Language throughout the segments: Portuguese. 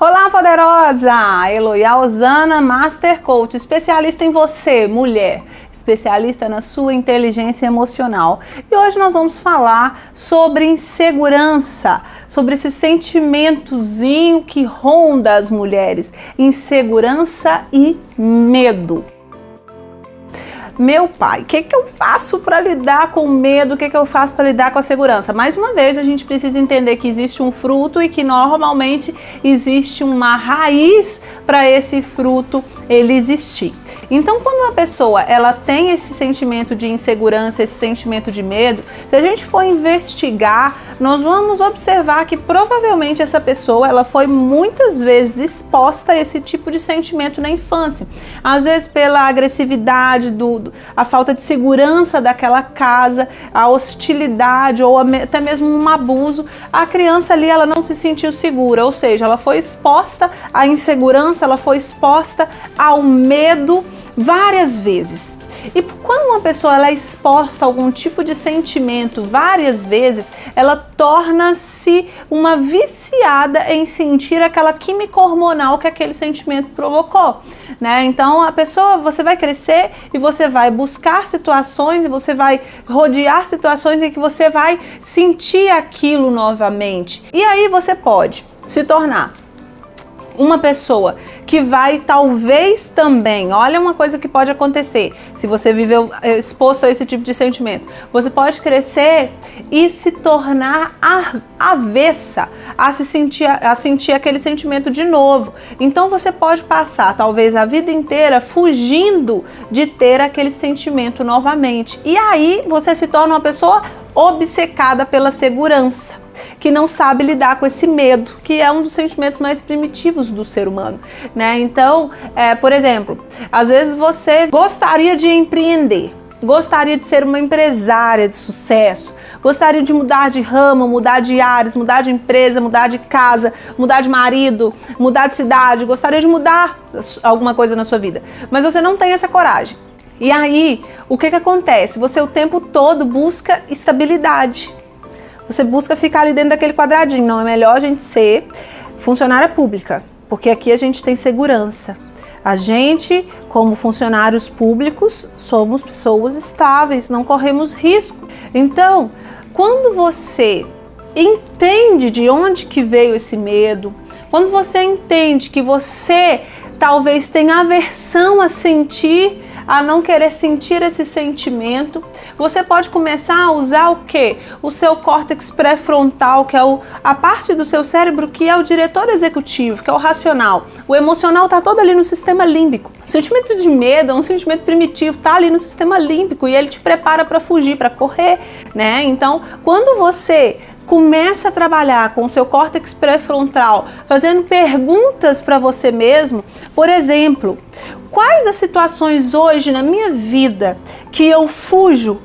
Olá, poderosa! Eloy Osana, Master Coach, especialista em você, mulher, especialista na sua inteligência emocional. E hoje nós vamos falar sobre insegurança, sobre esse sentimentozinho que ronda as mulheres, insegurança e medo. Meu pai, o que eu faço para lidar com o medo? O que eu faço para lidar com a segurança? Mais uma vez, a gente precisa entender que existe um fruto e que normalmente existe uma raiz para esse fruto ele existir. Então, quando uma pessoa ela tem esse sentimento de insegurança, esse sentimento de medo, se a gente for investigar, nós vamos observar que provavelmente essa pessoa ela foi muitas vezes exposta a esse tipo de sentimento na infância. Às vezes pela agressividade, a falta de segurança daquela casa, a hostilidade ou até mesmo um abuso, a criança ali ela não se sentiu segura, ou seja, ela foi exposta à insegurança, ela foi exposta ao medo várias vezes. E quando uma pessoa ela é exposta a algum tipo de sentimento várias vezes, ela torna-se uma viciada em sentir aquela química hormonal que aquele sentimento provocou, né? Então a pessoa, você vai crescer e você vai buscar situações e você vai rodear situações em que você vai sentir aquilo novamente. E aí você pode se tornar uma pessoa que vai talvez também, olha uma coisa que pode acontecer, se você viveu exposto a esse tipo de sentimento, você pode crescer e se tornar avessa a sentir aquele sentimento de novo. Então você pode passar talvez a vida inteira fugindo de ter aquele sentimento novamente. E aí você se torna uma pessoa obcecada pela segurança, que não sabe lidar com esse medo, que é um dos sentimentos mais primitivos do ser humano, né? Então, por exemplo, às vezes você gostaria de empreender, gostaria de ser uma empresária de sucesso, gostaria de mudar de ramo, mudar de áreas, mudar de empresa, mudar de casa, mudar de marido, mudar de cidade, gostaria de mudar alguma coisa na sua vida, mas você não tem essa coragem. E aí, o que acontece? Você o tempo todo busca estabilidade. Você busca ficar ali dentro daquele quadradinho. Não, é melhor a gente ser funcionária pública, porque aqui a gente tem segurança. A gente, como funcionários públicos, somos pessoas estáveis, não corremos risco. Então, quando você entende de onde que veio esse medo, quando você entende que você talvez tenha aversão a não querer sentir esse sentimento, você pode começar a usar o quê? O seu córtex pré-frontal, que é a parte do seu cérebro que é o diretor executivo, que é o racional. O emocional está todo ali no sistema límbico. O sentimento de medo é um sentimento primitivo, está ali no sistema límbico e ele te prepara para fugir, para correr, né? Então, quando você começa a trabalhar com o seu córtex pré-frontal, fazendo perguntas para você mesmo, por exemplo, quais as situações hoje na minha vida que eu fujo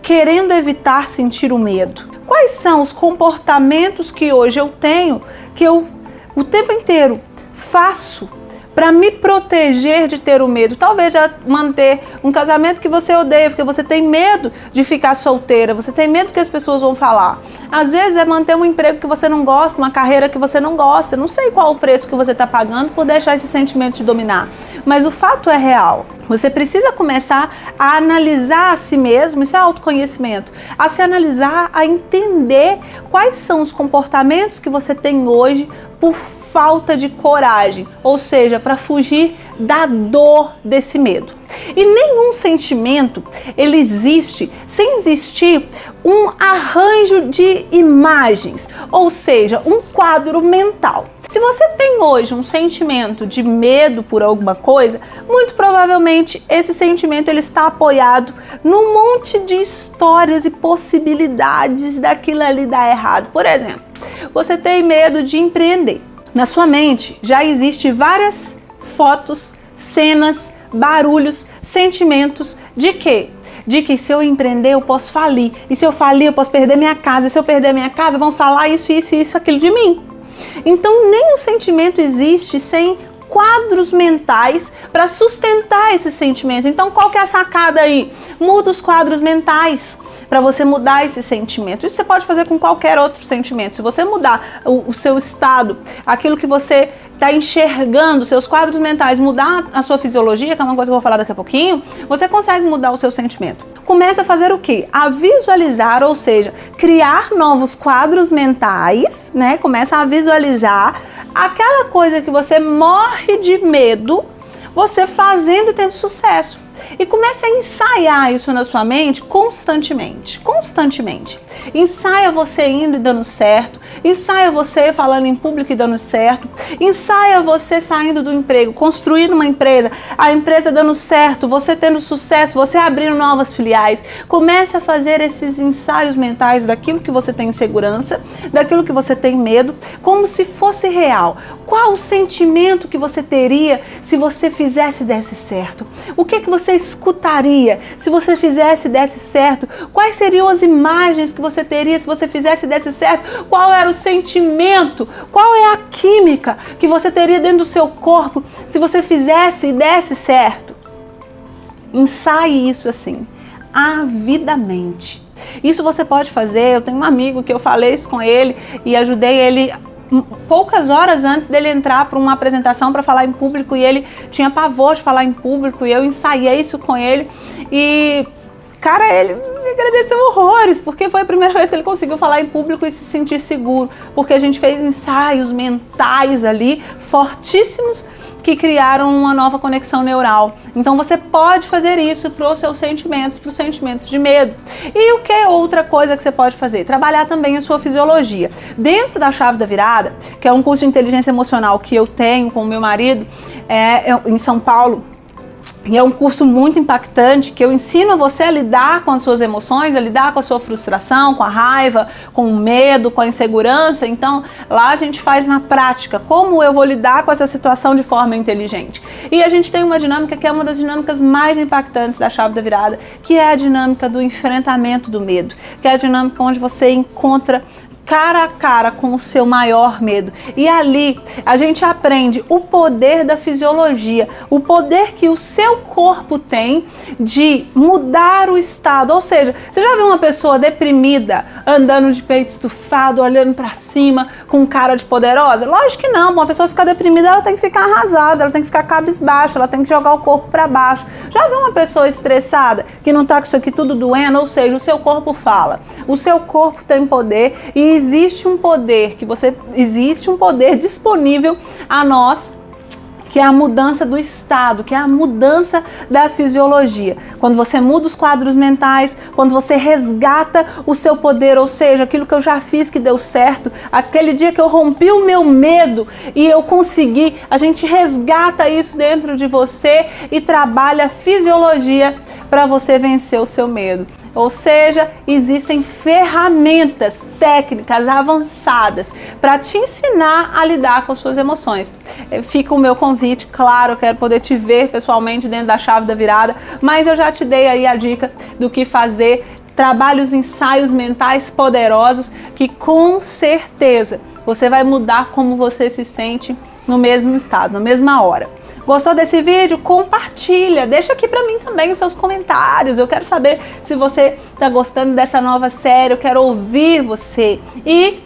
querendo evitar sentir o medo? Quais são os comportamentos que hoje eu tenho, que eu o tempo inteiro faço para me proteger de ter o medo? Talvez já manter um casamento que você odeia, porque você tem medo de ficar solteira, você tem medo que as pessoas vão falar. Às vezes é manter um emprego que você não gosta, uma carreira que você não gosta. Não sei qual o preço que você está pagando por deixar esse sentimento te dominar, mas o fato é real. Você precisa começar a analisar a si mesmo, isso é autoconhecimento, a se analisar, a entender quais são os comportamentos que você tem hoje por falta de coragem, ou seja, para fugir da dor desse medo. E nenhum sentimento ele existe sem existir um arranjo de imagens, ou seja, um quadro mental. Se você tem hoje um sentimento de medo por alguma coisa, muito provavelmente esse sentimento ele está apoiado num monte de histórias e possibilidades daquilo ali dar errado. Por exemplo, você tem medo de empreender. Na sua mente já existem várias fotos, cenas, barulhos, sentimentos de quê? De que se eu empreender eu posso falir, e se eu falir eu posso perder minha casa, e se eu perder minha casa vão falar isso, aquilo de mim. Então nenhum sentimento existe sem quadros mentais para sustentar esse sentimento. Então qual que é a sacada aí? Muda os quadros mentais. para você mudar esse sentimento. Isso você pode fazer com qualquer outro sentimento. Se você mudar o seu estado, aquilo que você está enxergando, seus quadros mentais, mudar a sua fisiologia, que é uma coisa que eu vou falar daqui a pouquinho, você consegue mudar o seu sentimento. Começa a fazer o quê? A visualizar, ou seja, criar novos quadros mentais, né? Começa a visualizar aquela coisa que você morre de medo, você fazendo e tendo sucesso. E comece a ensaiar isso na sua mente constantemente. Ensaia você indo e dando certo. Ensaia você falando em público e dando certo. Ensaia você saindo do emprego, construindo uma empresa, a empresa dando certo, você tendo sucesso, você abrindo novas filiais. Comece a fazer esses ensaios mentais daquilo que você tem insegurança, daquilo que você tem medo, como se fosse real. Qual o sentimento que você teria se você fizesse e desse certo? O que você escutaria se você fizesse e desse certo? Quais seriam as imagens que você teria se você fizesse e desse certo? Qual era o sentimento? Qual é a química que você teria dentro do seu corpo se você fizesse e desse certo? Ensaie isso assim, avidamente. Isso você pode fazer. Eu tenho um amigo que eu falei isso com ele e ajudei ele poucas horas antes dele entrar para uma apresentação para falar em público, e ele tinha pavor de falar em público, e eu ensaiei isso com ele e, cara, ele me agradeceu horrores, porque foi a primeira vez que ele conseguiu falar em público e se sentir seguro, porque a gente fez ensaios mentais ali, fortíssimos, que criaram uma nova conexão neural. Então você pode fazer isso para os seus sentimentos, para os sentimentos de medo. E o que é outra coisa que você pode fazer? Trabalhar também a sua fisiologia. Dentro da Chave da Virada, que é um curso de inteligência emocional que eu tenho com o meu marido em São Paulo, e é um curso muito impactante, que eu ensino você a lidar com as suas emoções, a lidar com a sua frustração, com a raiva, com o medo, com a insegurança. Então, lá a gente faz na prática como eu vou lidar com essa situação de forma inteligente. E a gente tem uma dinâmica que é uma das dinâmicas mais impactantes da Chave da Virada, que é a dinâmica do enfrentamento do medo, que é a dinâmica onde você encontra cara a cara com o seu maior medo. E ali a gente aprende o poder da fisiologia, o poder que o seu corpo tem de mudar o estado. Ou seja, você já viu uma pessoa deprimida andando de peito estufado, olhando pra cima com cara de poderosa? Lógico que não. Uma pessoa ficar deprimida, ela tem que ficar arrasada, ela tem que ficar cabisbaixa, ela tem que jogar o corpo para baixo. Já viu uma pessoa estressada que não tá com isso aqui tudo doendo? Ou seja, o seu corpo fala. O seu corpo tem poder, e existe um poder disponível a nós, que é a mudança do estado, que é a mudança da fisiologia. Quando você muda os quadros mentais, quando você resgata o seu poder, ou seja, aquilo que eu já fiz que deu certo, aquele dia que eu rompi o meu medo e eu consegui, a gente resgata isso dentro de você e trabalha a fisiologia para você vencer o seu medo. Ou seja, existem ferramentas técnicas avançadas para te ensinar a lidar com as suas emoções. Fica o meu convite, claro, eu quero poder te ver pessoalmente dentro da Chave da Virada, mas eu já te dei aí a dica do que fazer. Trabalhe os ensaios mentais poderosos que com certeza você vai mudar como você se sente no mesmo estado, na mesma hora. Gostou desse vídeo? Compartilha, deixa aqui pra mim também os seus comentários. Eu quero saber se você tá gostando dessa nova série, eu quero ouvir você. E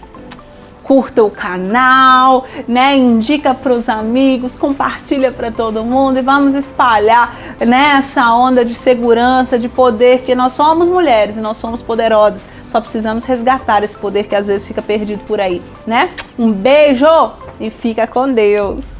curta o canal, né? Indica pros amigos, compartilha para todo mundo e vamos espalhar, né, essa onda de segurança, de poder, que nós somos mulheres e nós somos poderosas. Só precisamos resgatar esse poder que às vezes fica perdido por aí, né? Um beijo e fica com Deus.